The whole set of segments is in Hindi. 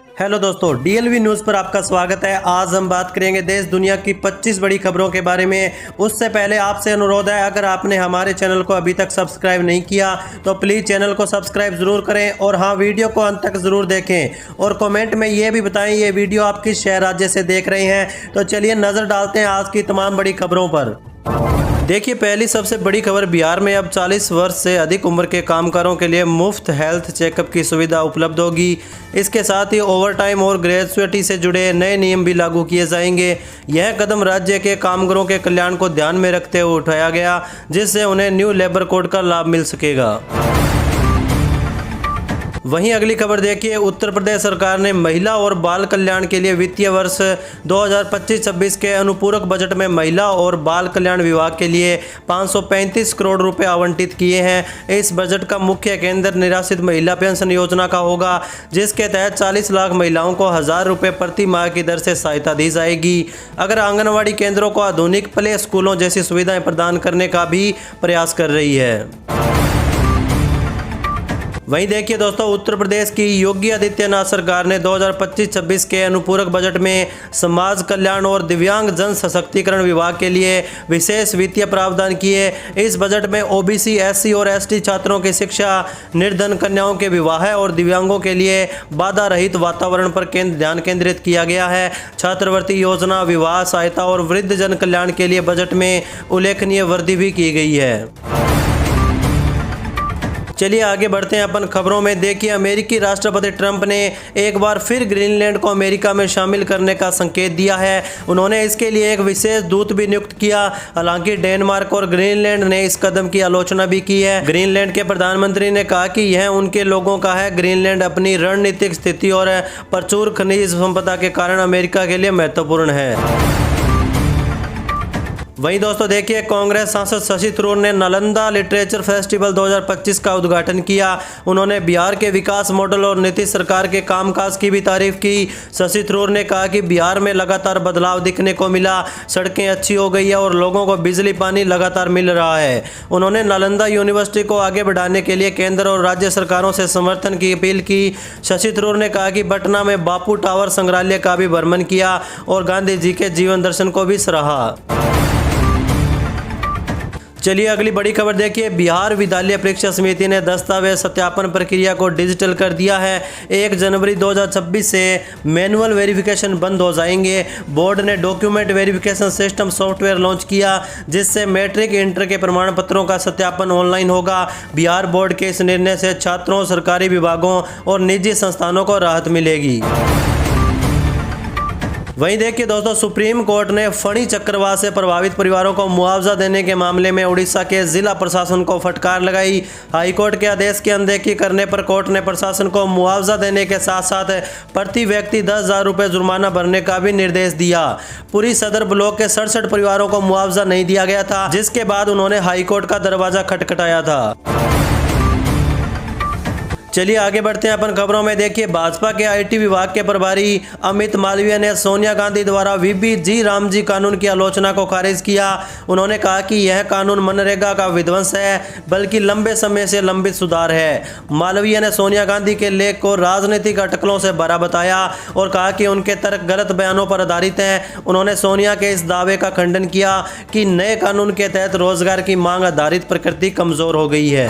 हेलो दोस्तों, डीएलवी न्यूज़ पर आपका स्वागत है। आज हम बात करेंगे देश दुनिया की 25 बड़ी खबरों के बारे में। उससे पहले आपसे अनुरोध है, अगर आपने हमारे चैनल को अभी तक सब्सक्राइब नहीं किया तो प्लीज़ चैनल को सब्सक्राइब ज़रूर करें और हाँ, वीडियो को अंत तक ज़रूर देखें और कमेंट में ये भी बताएं ये वीडियो आप किस शहर राज्य से देख रहे हैं। तो चलिए नज़र डालते हैं आज की तमाम बड़ी खबरों पर। देखिए, पहली सबसे बड़ी खबर, बिहार में अब 40 वर्ष से अधिक उम्र के कामगारों के लिए मुफ्त हेल्थ चेकअप की सुविधा उपलब्ध होगी। इसके साथ ही ओवरटाइम और ग्रेजुएटी से जुड़े नए नियम भी लागू किए जाएंगे। यह कदम राज्य के कामगारों के कल्याण को ध्यान में रखते हुए उठाया गया, जिससे उन्हें न्यू लेबर कोड का लाभ मिल सकेगा। वहीं अगली खबर देखिए, उत्तर प्रदेश सरकार ने महिला और बाल कल्याण के लिए वित्तीय वर्ष 2025-26 के अनुपूरक बजट में महिला और बाल कल्याण विभाग के लिए 535 करोड़ रुपए आवंटित किए हैं। इस बजट का मुख्य केंद्र निराश्रित महिला पेंशन योजना का होगा, जिसके तहत 40 लाख महिलाओं को 1000 रुपये प्रति माह की दर से सहायता दी जाएगी। अगर आंगनवाड़ी केंद्रों को आधुनिक प्ले स्कूलों जैसी सुविधाएं प्रदान करने का भी प्रयास कर रही है। वहीं देखिए दोस्तों, उत्तर प्रदेश की योगी आदित्यनाथ सरकार ने 2025-26 के अनुपूरक बजट में समाज कल्याण और दिव्यांग जन सशक्तिकरण विभाग के लिए विशेष वित्तीय प्रावधान किए। इस बजट में ओबीसी, एससी और एसटी छात्रों की शिक्षा, निर्धन कन्याओं के विवाह और दिव्यांगों के लिए बाधा रहित वातावरण पर ध्यान केंद्रित किया गया है। छात्रवृत्ति योजना, विवाह सहायता और वृद्ध जन कल्याण के लिए बजट में उल्लेखनीय वृद्धि भी की गई है। चलिए आगे बढ़ते हैं अपन खबरों में। देखिए, अमेरिकी राष्ट्रपति ट्रंप ने एक बार फिर ग्रीनलैंड को अमेरिका में शामिल करने का संकेत दिया है। उन्होंने इसके लिए एक विशेष दूत भी नियुक्त किया। हालांकि डेनमार्क और ग्रीनलैंड ने इस कदम की आलोचना भी की है। ग्रीनलैंड के प्रधानमंत्री ने कहा कि यह उनके लोगों का है। ग्रीनलैंड अपनी रणनीतिक स्थिति और प्रचुर खनिज संपदा के कारण अमेरिका के लिए महत्वपूर्ण है। वहीं दोस्तों देखिए, कांग्रेस सांसद शशि थरूर ने नालंदा लिटरेचर फेस्टिवल 2025 का उद्घाटन किया। उन्होंने बिहार के विकास मॉडल और नीतीश सरकार के कामकाज की भी तारीफ की। शशि थरूर ने कहा कि बिहार में लगातार बदलाव दिखने को मिला, सड़कें अच्छी हो गई है और लोगों को बिजली पानी लगातार मिल रहा है। उन्होंने नालंदा यूनिवर्सिटी को आगे बढ़ाने के लिए केंद्र और राज्य सरकारों से समर्थन की अपील की। शशि थरूर ने कहा कि पटना में बापू टावर संग्रहालय का भी भ्रमण किया और गांधी जी के जीवन दर्शन को भी सराहा। चलिए अगली बड़ी खबर देखिए, बिहार विद्यालय परीक्षा समिति ने दस्तावेज सत्यापन प्रक्रिया को डिजिटल कर दिया है। 1 जनवरी 2026 से मैनुअल वेरिफिकेशन बंद हो जाएंगे। बोर्ड ने document verification system software launch किया, जिससे मैट्रिक इंटर के प्रमाण पत्रों का सत्यापन ऑनलाइन होगा। बिहार बोर्ड के इस निर्णय से छात्रों, सरकारी विभागों और निजी संस्थानों को राहत मिलेगी। वहीं देखिए दोस्तों, सुप्रीम कोर्ट ने फणी चक्रवात से प्रभावित परिवारों को मुआवजा देने के मामले में उड़ीसा के जिला प्रशासन को फटकार लगाई। हाईकोर्ट के आदेश की अनदेखी करने पर कोर्ट ने प्रशासन को मुआवजा देने के साथ साथ प्रति व्यक्ति 10,000 रुपये जुर्माना भरने का भी निर्देश दिया। पुरी सदर ब्लॉक के 67 परिवारों को मुआवजा नहीं दिया गया था, जिसके बाद उन्होंने हाईकोर्ट का दरवाजा खटखटाया था। चलिए आगे बढ़ते हैं अपन खबरों में। देखिए, भाजपा के आईटी विभाग के प्रभारी अमित मालवीय ने सोनिया गांधी द्वारा वीबी रामजी कानून की आलोचना को खारिज किया। उन्होंने कहा कि यह कानून मनरेगा का विध्वंस है, बल्कि लंबे समय से लंबित सुधार है। मालवीय ने सोनिया गांधी के लेख को राजनीतिक अटकलों से भरा बताया और कहा कि उनके तर्क गलत बयानों पर आधारित हैं। उन्होंने सोनिया के इस दावे का खंडन किया कि नए कानून के तहत रोजगार की मांग आधारित प्रकृति कमजोर हो गई है।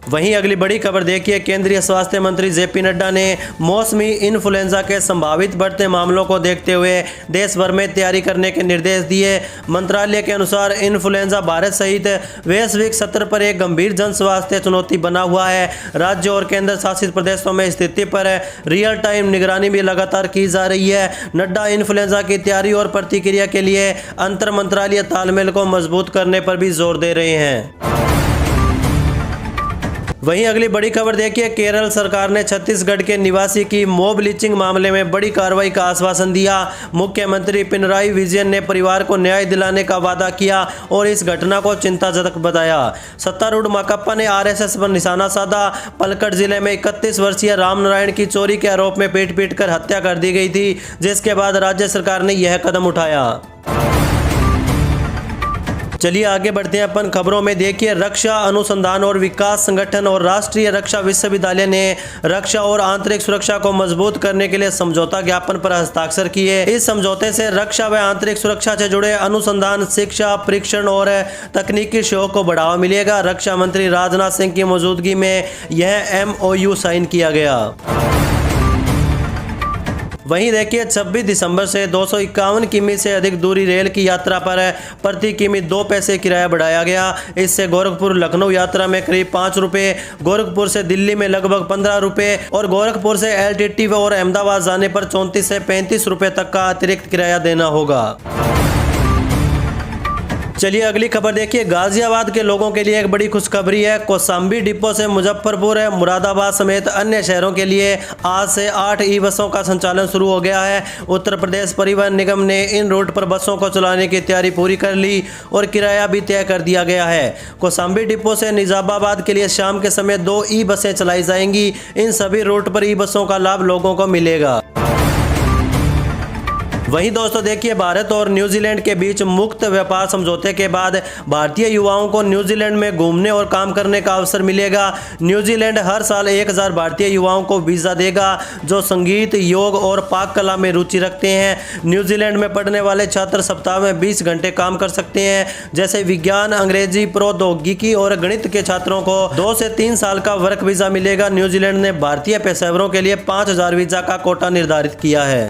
वहीं अगली बड़ी खबर देखिए, केंद्रीय स्वास्थ्य मंत्री जेपी नड्डा ने मौसमी इन्फ्लुएंजा के संभावित बढ़ते मामलों को देखते हुए देश भर में तैयारी करने के निर्देश दिए। मंत्रालय के अनुसार इन्फ्लुएंजा भारत सहित वैश्विक स्तर पर एक गंभीर जन स्वास्थ्य चुनौती बना हुआ है। राज्यों और केंद्र शासित प्रदेशों में स्थिति पर रियल टाइम निगरानी भी लगातार की जा रही है। नड्डा इन्फ्लुएंजा की तैयारी और प्रतिक्रिया के लिए अंतर मंत्रालय तालमेल को मजबूत करने पर भी जोर दे रहे हैं। वहीं अगली बड़ी खबर देखिए, केरल सरकार ने छत्तीसगढ़ के निवासी की मॉब लिंचिंग मामले में बड़ी कार्रवाई का आश्वासन दिया। मुख्यमंत्री पिनराई विजयन ने परिवार को न्याय दिलाने का वादा किया और इस घटना को चिंताजनक बताया। सत्तारूढ़ माकपा ने आरएसएस पर निशाना साधा। पलक्कड़ जिले में 31 वर्षीय रामनारायण की चोरी के आरोप में पीट कर हत्या कर दी गई थी, जिसके बाद राज्य सरकार ने यह कदम उठाया। चलिए आगे बढ़ते हैं अपन खबरों में। देखिए, रक्षा अनुसंधान और विकास संगठन और राष्ट्रीय रक्षा विश्वविद्यालय ने रक्षा और आंतरिक सुरक्षा को मजबूत करने के लिए समझौता ज्ञापन पर हस्ताक्षर किए। इस समझौते से रक्षा व आंतरिक सुरक्षा से जुड़े अनुसंधान, शिक्षा, परीक्षण और तकनीकी सहयोग को बढ़ावा मिलेगा। रक्षा मंत्री राजनाथ सिंह की मौजूदगी में यह MOU साइन किया गया। वहीं देखिए, 26 दिसंबर से 251 किमी से अधिक दूरी रेल की यात्रा पर प्रति किमी 2 पैसे किराया बढ़ाया गया। इससे गोरखपुर लखनऊ यात्रा में करीब 5 रुपये, गोरखपुर से दिल्ली में लगभग 15 रुपये और गोरखपुर से LTT और अहमदाबाद जाने पर 34 से 35 रुपये तक का अतिरिक्त किराया देना होगा। चलिए अगली खबर देखिए, गाजियाबाद के लोगों के लिए एक बड़ी खुशखबरी है। कौशाम्बी डिपो से मुजफ्फरपुर, मुरादाबाद समेत अन्य शहरों के लिए आज से 8 ई बसों का संचालन शुरू हो गया है। उत्तर प्रदेश परिवहन निगम ने इन रूट पर बसों को चलाने की तैयारी पूरी कर ली और किराया भी तय कर दिया गया है। कौशाम्बी डिपो से निजामाबाद के लिए शाम के समय 2 ई बसें चलाई जाएंगी। इन सभी रूट पर ई बसों का लाभ लोगों को मिलेगा। वहीं दोस्तों देखिए, भारत और न्यूजीलैंड के बीच मुक्त व्यापार समझौते के बाद भारतीय युवाओं को न्यूजीलैंड में घूमने और काम करने का अवसर मिलेगा। न्यूजीलैंड हर साल 1000 भारतीय युवाओं को वीज़ा देगा जो संगीत, योग और पाक कला में रुचि रखते हैं। न्यूजीलैंड में पढ़ने वाले छात्र सप्ताह में 20 घंटे काम कर सकते हैं। जैसे विज्ञान, अंग्रेजी, प्रौद्योगिकी और गणित के छात्रों को 2 से 3 साल का वर्क वीज़ा मिलेगा। न्यूजीलैंड ने भारतीय पेशेवरों के लिए 5000 वीज़ा का कोटा निर्धारित किया है।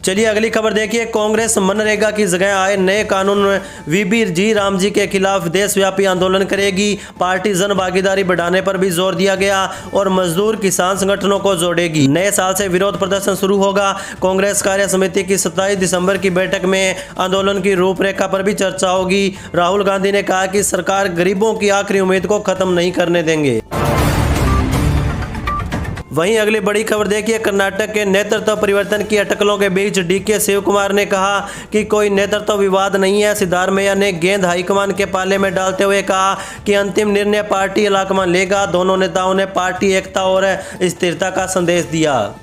चलिए अगली खबर देखिए, कांग्रेस मनरेगा की जगह आए नए कानून VB जी राम जी के खिलाफ देशव्यापी आंदोलन करेगी। पार्टी जन भागीदारी बढ़ाने पर भी जोर दिया गया और मजदूर किसान संगठनों को जोड़ेगी। नए साल से विरोध प्रदर्शन शुरू होगा। कांग्रेस कार्य समिति की 27 दिसंबर की बैठक में आंदोलन की रूपरेखा पर भी चर्चा होगी। राहुल गांधी ने कहा कि सरकार गरीबों की आखिरी उम्मीद को खत्म नहीं करने देंगे। वहीं अगली बड़ी खबर देखिए, कर्नाटक के नेतृत्व परिवर्तन की अटकलों के बीच DK शिव कुमार ने कहा कि कोई नेतृत्व विवाद नहीं है। सिद्धारमैया ने गेंद हाईकमान के पाले में डालते हुए कहा कि अंतिम निर्णय पार्टी हाईकमान लेगा। दोनों नेताओं ने पार्टी एकता और स्थिरता का संदेश दिया।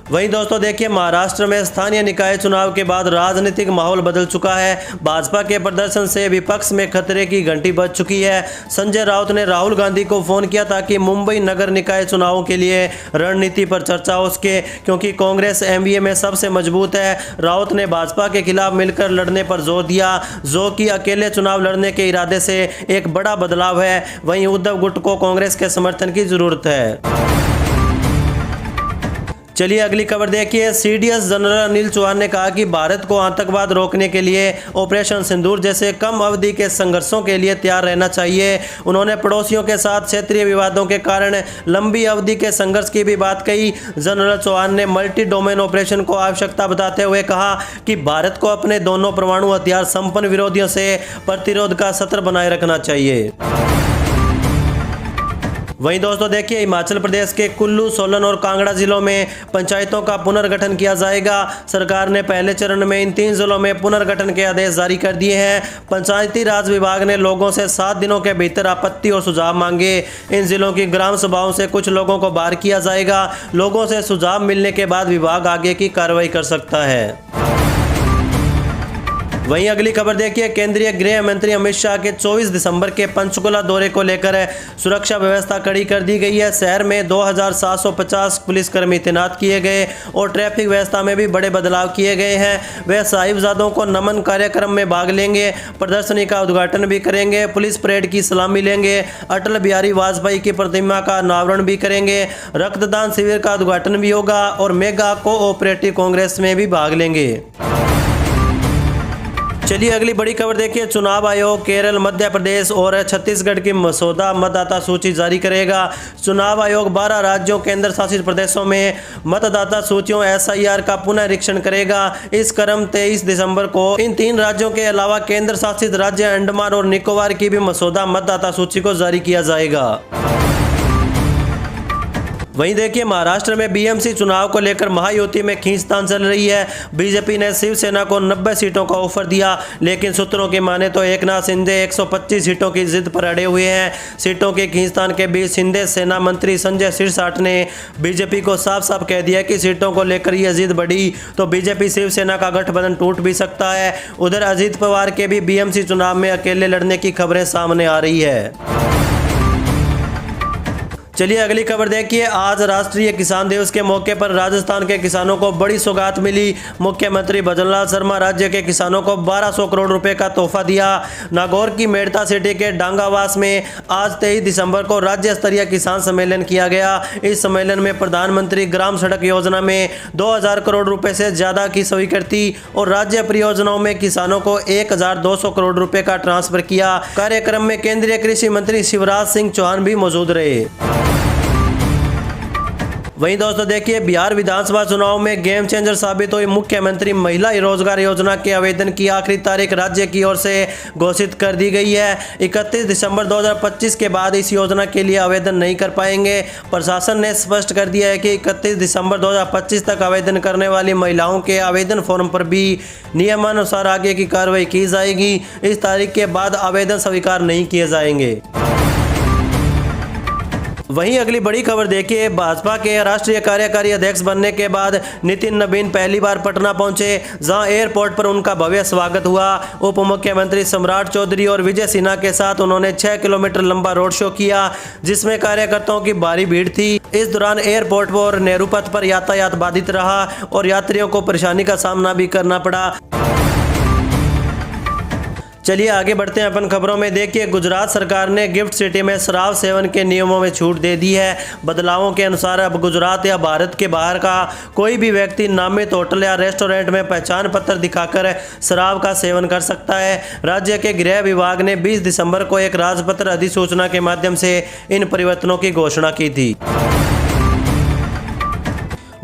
वहीं दोस्तों देखिए, महाराष्ट्र में स्थानीय निकाय चुनाव के बाद राजनीतिक माहौल बदल चुका है। भाजपा के प्रदर्शन से विपक्ष में खतरे की घंटी बज चुकी है। संजय राउत ने राहुल गांधी को फोन किया ताकि मुंबई नगर निकाय चुनावों के लिए रणनीति पर चर्चा हो सके, क्योंकि कांग्रेस MVA में सबसे मजबूत है। राउत ने भाजपा के खिलाफ मिलकर लड़ने पर जोर दिया, जो कि अकेले चुनाव लड़ने के इरादे से एक बड़ा बदलाव है। वहीं उद्धव गुट को कांग्रेस के समर्थन की जरूरत है। चलिए अगली खबर देखिए, CDS जनरल अनिल चौहान ने कहा कि भारत को आतंकवाद रोकने के लिए ऑपरेशन सिंदूर जैसे कम अवधि के संघर्षों के लिए तैयार रहना चाहिए। उन्होंने पड़ोसियों के साथ क्षेत्रीय विवादों के कारण लंबी अवधि के संघर्ष की भी बात कही। जनरल चौहान ने मल्टी डोमेन ऑपरेशन को आवश्यकता बताते हुए कहा कि भारत को अपने दोनों परमाणु हथियार संपन्न विरोधियों से प्रतिरोध का सत्र बनाए रखना चाहिए। वहीं दोस्तों देखिए, हिमाचल प्रदेश के कुल्लू, सोलन और कांगड़ा जिलों में पंचायतों का पुनर्गठन किया जाएगा। सरकार ने पहले चरण में इन 3 जिलों में पुनर्गठन के आदेश जारी कर दिए हैं। पंचायती राज विभाग ने लोगों से 7 दिनों के भीतर आपत्ति और सुझाव मांगे। इन जिलों की ग्राम सभाओं से कुछ लोगों को बाहर किया जाएगा। लोगों से सुझाव मिलने के बाद विभाग आगे की कार्रवाई कर सकता है। वहीं अगली खबर देखिए, केंद्रीय गृह मंत्री अमित शाह के 24 दिसंबर के पंचकुला दौरे को लेकर सुरक्षा व्यवस्था कड़ी कर दी गई है। शहर में 2750 पुलिसकर्मी तैनात किए गए और ट्रैफिक व्यवस्था में भी बड़े बदलाव किए गए हैं। वे साहिबजादों को नमन कार्यक्रम में भाग लेंगे, प्रदर्शनी का उद्घाटन भी करेंगे, पुलिस परेड की सलामी लेंगे, अटल बिहारी वाजपेयी की प्रतिमा का अनावरण भी करेंगे, रक्तदान शिविर का उद्घाटन भी होगा और मेगा कोऑपरेटिव कांग्रेस में भी भाग लेंगे। चलिए अगली बड़ी खबर देखिए, चुनाव आयोग केरल, मध्य प्रदेश और छत्तीसगढ़ की मसौदा मतदाता सूची जारी करेगा। चुनाव आयोग 12 राज्यों, केंद्र शासित प्रदेशों में मतदाता सूचियों SIR का पुनरीक्षण करेगा। इस क्रम 23 दिसंबर को इन 3 राज्यों के अलावा केंद्र शासित राज्य अंडमान और निकोबार की भी मसौदा मतदाता सूची को जारी किया जाएगा। वहीं देखिए महाराष्ट्र में बीएमसी चुनाव को लेकर महायुति में खींचतान चल रही है। बीजेपी ने शिवसेना को 90 सीटों का ऑफर दिया, लेकिन सूत्रों की माने तो एकनाथ शिंदे 125 सीटों की जिद पर अड़े हुए हैं। सीटों के खींचतान के बीच शिंदे सेना मंत्री संजय सिरसाट ने बीजेपी को साफ साफ कह दिया कि सीटों को लेकर यह जिद बढ़ी तो बीजेपी शिवसेना का गठबंधन टूट भी सकता है। उधर अजित पवार के भी बीएमसी चुनाव में अकेले लड़ने की खबरें सामने आ रही है। चलिए अगली खबर देखिए। आज राष्ट्रीय किसान दिवस के मौके पर राजस्थान के किसानों को बड़ी सौगात मिली। मुख्यमंत्री भजनलाल शर्मा राज्य के किसानों को 1200 करोड़ रुपए का तोहफा दिया। नागौर की मेड़ता सिटी के डांगावास में आज 23 दिसंबर को राज्य स्तरीय किसान सम्मेलन किया गया। इस सम्मेलन में प्रधानमंत्री ग्राम सड़क योजना में 2000 करोड़ रुपए से ज्यादा की स्वीकृति और राज्य परियोजनाओं में किसानों को 1200 करोड़ रुपए का ट्रांसफर किया। कार्यक्रम में केंद्रीय कृषि मंत्री शिवराज सिंह चौहान भी मौजूद रहे। वहीं दोस्तों देखिए बिहार विधानसभा चुनाव में गेम चेंजर साबित हुई मुख्यमंत्री महिला रोजगार योजना के आवेदन की आखिरी तारीख राज्य की ओर से घोषित कर दी गई है। 31 दिसंबर 2025 के बाद इस योजना के लिए आवेदन नहीं कर पाएंगे। प्रशासन ने स्पष्ट कर दिया है कि 31 दिसंबर 2025 तक आवेदन करने वाली महिलाओं के आवेदन फॉर्म पर भी नियमानुसार आगे की कार्रवाई की जाएगी। इस तारीख के बाद आवेदन स्वीकार नहीं किए जाएंगे। वहीं अगली बड़ी खबर देखिए, भाजपा के राष्ट्रीय कार्यकारी अध्यक्ष बनने के बाद नितिन नवीन पहली बार पटना पहुंचे, जहां एयरपोर्ट पर उनका भव्य स्वागत हुआ। उप मुख्यमंत्री सम्राट चौधरी और विजय सिन्हा के साथ उन्होंने 6 किलोमीटर लंबा रोड शो किया, जिसमें कार्यकर्ताओं की भारी भीड़ थी। इस दौरान एयरपोर्ट पर नेहरू पथ पर यातायात बाधित रहा और यात्रियों को परेशानी का सामना भी करना पड़ा। चलिए आगे बढ़ते हैं अपन खबरों में। देखिए गुजरात सरकार ने गिफ्ट सिटी में शराब सेवन के नियमों में छूट दे दी है। बदलावों के अनुसार अब गुजरात या भारत के बाहर का कोई भी व्यक्ति नामित होटल या रेस्टोरेंट में पहचान पत्र दिखाकर शराब का सेवन कर सकता है। राज्य के गृह विभाग ने 20 दिसंबर को एक राजपत्र अधिसूचना के माध्यम से इन परिवर्तनों की घोषणा की थी।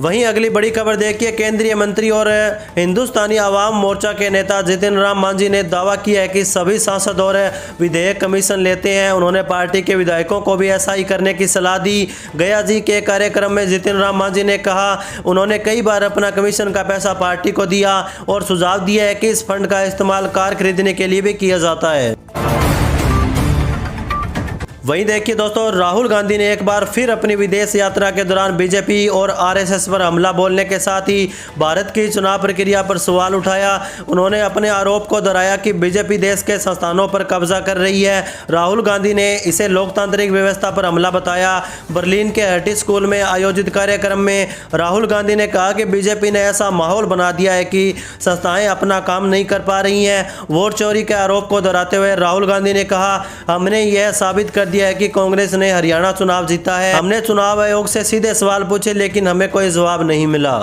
वहीं अगली बड़ी खबर देखिए, केंद्रीय मंत्री और हिंदुस्तानी आवाम मोर्चा के नेता जितिन राम मांझी ने दावा किया है कि सभी सांसद और विधेयक कमीशन लेते हैं। उन्होंने पार्टी के विधायकों को भी ऐसा ही करने की सलाह दी। गया जी के कार्यक्रम में जितिन राम मांझी ने कहा उन्होंने कई बार अपना कमीशन का पैसा पार्टी को दिया और सुझाव दिया है कि इस फंड का इस्तेमाल कार खरीदने के लिए भी किया जाता है। वहीं देखिए दोस्तों, राहुल गांधी ने एक बार फिर अपनी विदेश यात्रा के दौरान बीजेपी और आरएसएस पर हमला बोलने के साथ ही भारत की चुनाव प्रक्रिया पर सवाल उठाया। उन्होंने अपने आरोप को दोहराया कि बीजेपी देश के संस्थानों पर कब्जा कर रही है। राहुल गांधी ने इसे लोकतांत्रिक व्यवस्था पर हमला बताया। बर्लिन के हर्टी स्कूल में आयोजित कार्यक्रम में राहुल गांधी ने कहा कि बीजेपी ने ऐसा माहौल बना दिया है कि संस्थाएं अपना काम नहीं कर पा रही हैं। वोट चोरी के आरोप को दोहराते हुए राहुल गांधी ने कहा हमने यह साबित कर दिया है कि कांग्रेस ने हरियाणा चुनाव जीता है। हमने चुनाव आयोग से सीधे सवाल पूछे लेकिन हमें कोई जवाब नहीं मिला।